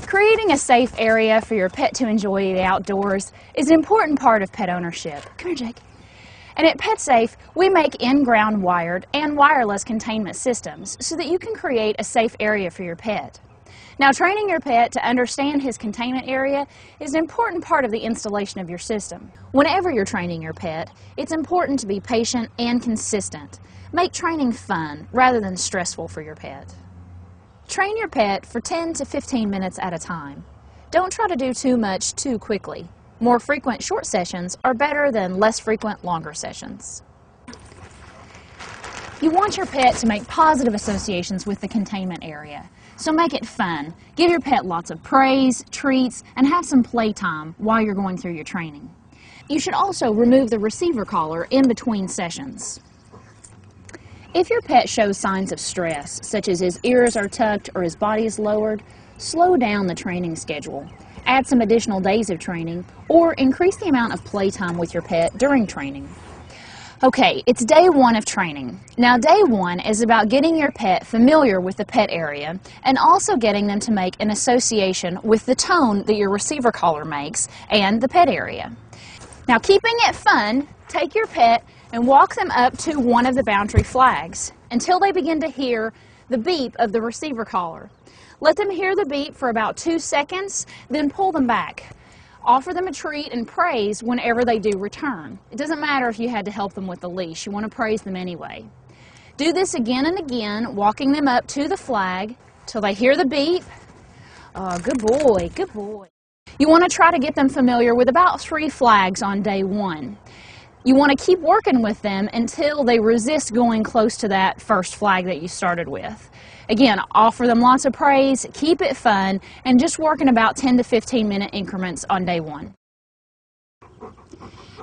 Creating a safe area for your pet to enjoy the outdoors is an important part of pet ownership. Come here, Jake. And at PetSafe, we make in-ground wired and wireless containment systems so that you can create a safe area for your pet. Now, training your pet to understand his containment area is an important part of the installation of your system. Whenever you're training your pet, it's important to be patient and consistent. Make training fun rather than stressful for your pet. Train your pet for 10 to 15 minutes at a time. Don't try to do too much too quickly. More frequent short sessions are better than less frequent longer sessions. You want your pet to make positive associations with the containment area, so make it fun. Give your pet lots of praise, treats, and have some playtime while you're going through your training. You should also remove the receiver collar in between sessions. If your pet shows signs of stress, such as his ears are tucked or his body is lowered, slow down the training schedule. Add some additional days of training, or increase the amount of playtime with your pet during training. Okay, it's day one of training. Now, day one is about getting your pet familiar with the pet area and also getting them to make an association with the tone that your receiver collar makes and the pet area. Now, keeping it fun, take your pet and walk them up to one of the boundary flags until they begin to hear the beep of the receiver collar. Let them hear the beep for about 2 seconds, then pull them back. Offer them a treat and praise whenever they do return. It doesn't matter if you had to help them with the leash, you want to praise them anyway. Do this again and again, walking them up to the flag till they hear the beep. Oh, good boy, good boy. You want to try to get them familiar with about 3 flags on day one. You want to keep working with them until they resist going close to that first flag that you started with. Again, offer them lots of praise, keep it fun, and just work in about 10 to 15 minute increments on day one.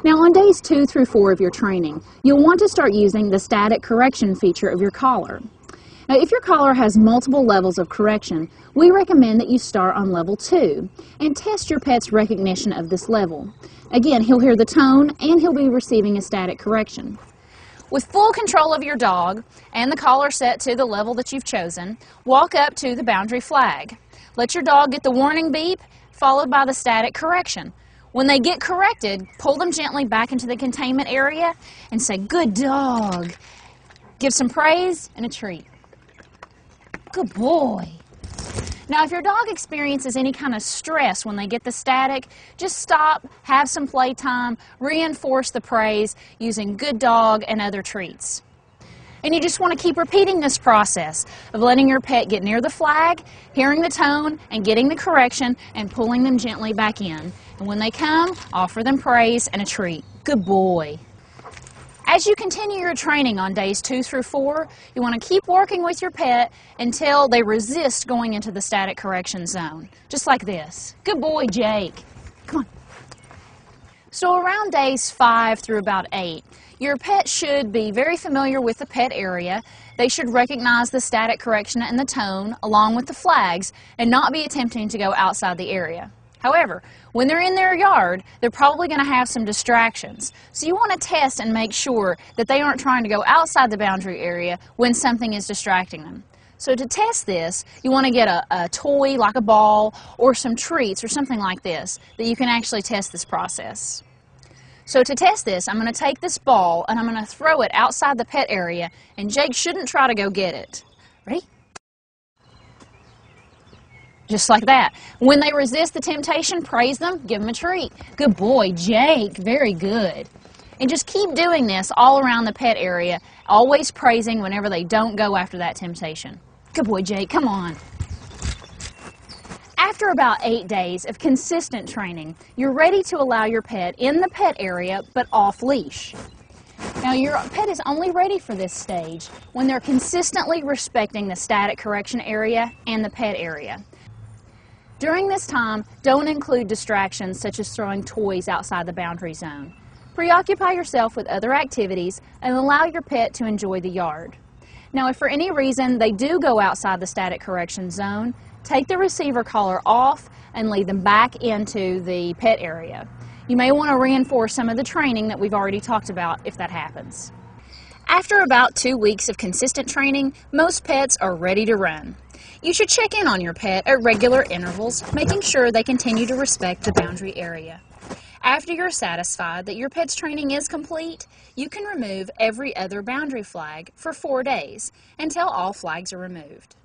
Now, on days 2 through 4 of your training, you'll want to start using the static correction feature of your collar. Now, if your collar has multiple levels of correction, we recommend that you start on level 2 and test your pet's recognition of this level. Again, he'll hear the tone and he'll be receiving a static correction. With full control of your dog and the collar set to the level that you've chosen, walk up to the boundary flag. Let your dog get the warning beep, followed by the static correction. When they get corrected, pull them gently back into the containment area and say, "Good dog." Give some praise and a treat. Good boy. Now, if your dog experiences any kind of stress when they get the static, just stop, have some playtime, reinforce the praise using good dog and other treats. And you just want to keep repeating this process of letting your pet get near the flag, hearing the tone, and getting the correction, and pulling them gently back in. And when they come, offer them praise and a treat. Good boy. As you continue your training on days 2 through 4, you want to keep working with your pet until they resist going into the static correction zone. Just like this. Good boy, Jake. Come on. So around days 5 through about 8, your pet should be very familiar with the pet area. They should recognize the static correction and the tone along with the flags and not be attempting to go outside the area. However, when they're in their yard, they're probably going to have some distractions. So you want to test and make sure that they aren't trying to go outside the boundary area when something is distracting them. So to test this, you want to get a toy like a ball or some treats or something like this that you can actually test this process. So to test this, I'm going to take this ball and I'm going to throw it outside the pet area, and Jake shouldn't try to go get it. Ready? Just like that. When they resist the temptation, praise them, give them a treat. Good boy, Jake. Very good. And just keep doing this all around the pet area, always praising whenever they don't go after that temptation. Good boy, Jake. Come on. After about 8 days of consistent training, you're ready to allow your pet in the pet area, but off leash. Now, your pet is only ready for this stage when they're consistently respecting the static correction area and the pet area. During this time, don't include distractions such as throwing toys outside the boundary zone. Preoccupy yourself with other activities and allow your pet to enjoy the yard. Now, if for any reason they do go outside the static correction zone, take the receiver collar off and lead them back into the pet area. You may want to reinforce some of the training that we've already talked about if that happens. After about 2 weeks of consistent training, most pets are ready to run. You should check in on your pet at regular intervals, making sure they continue to respect the boundary area. After you're satisfied that your pet's training is complete, you can remove every other boundary flag for 4 days until all flags are removed.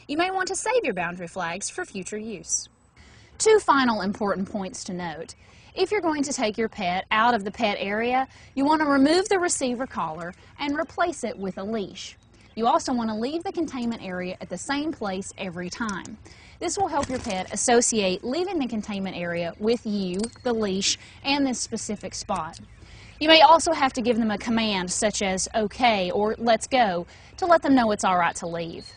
You may want to save your boundary flags for future use. 2 final important points to note. If you're going to take your pet out of the pet area, you want to remove the receiver collar and replace it with a leash. You also want to leave the containment area at the same place every time. This will help your pet associate leaving the containment area with you, the leash, and this specific spot. You may also have to give them a command such as "okay" or "let's go" to let them know it's all right to leave.